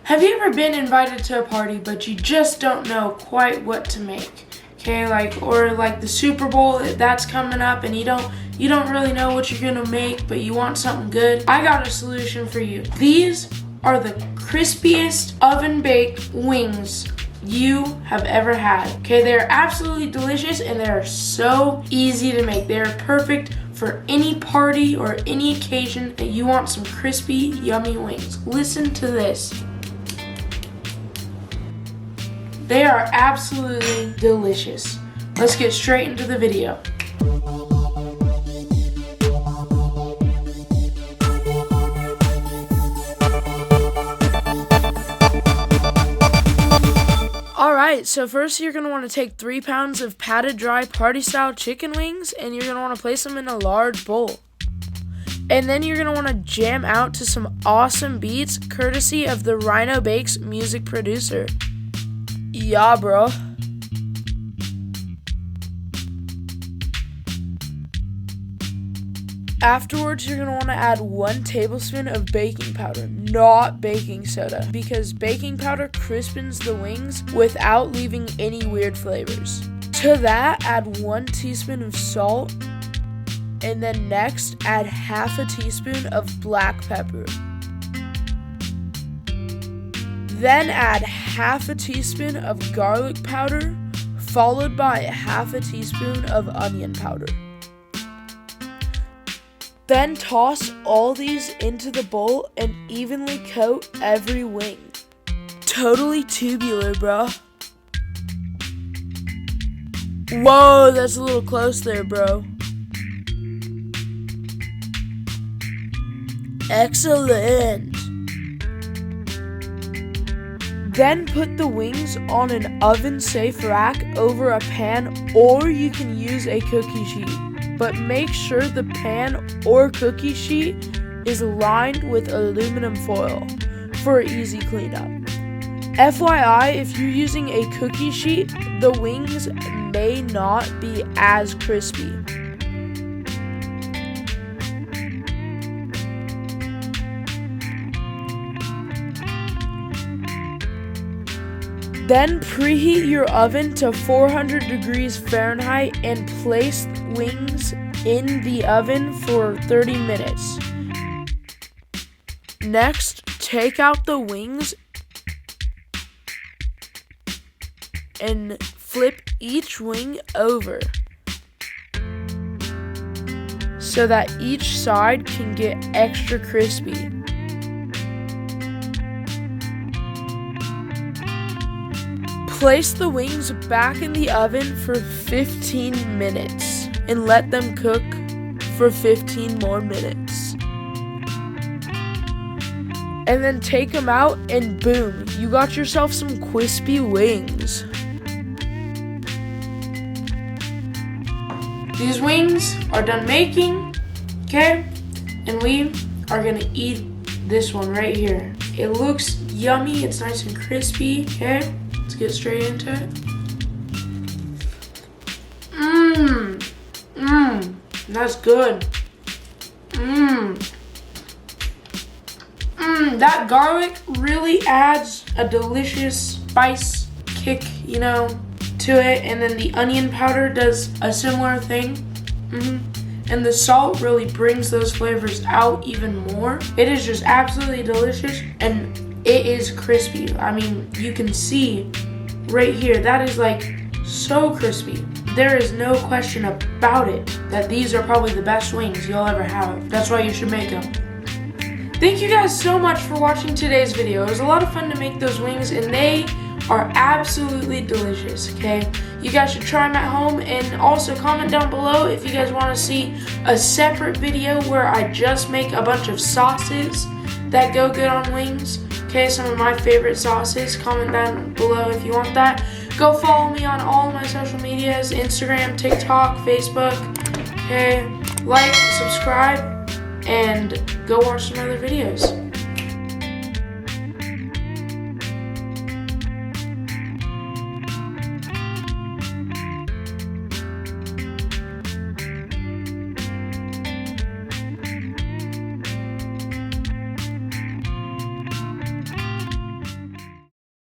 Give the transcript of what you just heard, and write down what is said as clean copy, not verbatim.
Have you ever been invited to a party but you just don't know quite what to make? Okay, or the Super Bowl that's coming up and you don't really know what you're gonna make, but you want something good. I got a solution for you. These are the crispiest oven baked wings you have ever had. Okay, they're absolutely delicious and they're so easy to make. They're perfect for any party or any occasion that you want some crispy, yummy wings. Listen to this. They are absolutely delicious. Let's get straight into the video. Alright, so first you're going to want to take 3 pounds of patted dry party style chicken wings and you're going to want to place them in a large bowl. And then you're going to want to jam out to some awesome beats courtesy of the Rynobakes music producer. Yeah, bro. Afterwards, you're going to want to add 1 tablespoon of baking powder, not baking soda, because baking powder crispens the wings without leaving any weird flavors. To that, add 1 teaspoon of salt, and then next, add half a teaspoon of black pepper. Then add half a teaspoon of garlic powder, followed by half a teaspoon of onion powder. Then toss all these into the bowl and evenly coat every wing. Totally tubular, bro. Whoa, that's a little close there, bro. Excellent. Then put the wings on an oven-safe rack over a pan, or you can use a cookie sheet. But make sure the pan or cookie sheet is lined with aluminum foil for easy cleanup. FYI, if you're using a cookie sheet, the wings may not be as crispy. Then preheat your oven to 400 degrees Fahrenheit and place wings in the oven for 30 minutes. Next, take out the wings and flip each wing over so that each side can get extra crispy. Place the wings back in the oven for 15 minutes and let them cook for 15 more minutes. And then take them out and boom, you got yourself some crispy wings. These wings are done making, okay? And we are gonna eat this one right here. It looks yummy, it's nice and crispy, okay? Let's get straight into it. That's good. That garlic really adds a delicious spice kick, to it. And then the onion powder does a similar thing. And the salt really brings those flavors out even more. It is just absolutely delicious and it is crispy. I mean, you can see right here, that is so crispy. There is no question about it that these are probably the best wings you'll ever have. That's why you should make them. Thank you guys so much for watching today's video. It was a lot of fun to make those wings and they are absolutely delicious, okay? You guys should try them at home and also comment down below if you guys want to see a separate video where I just make a bunch of sauces that go good on wings. Okay, some of my favorite sauces. Comment down below if you want that. Go follow me on all of my social medias, Instagram, TikTok, Facebook. Okay, like, subscribe, and go watch some other videos.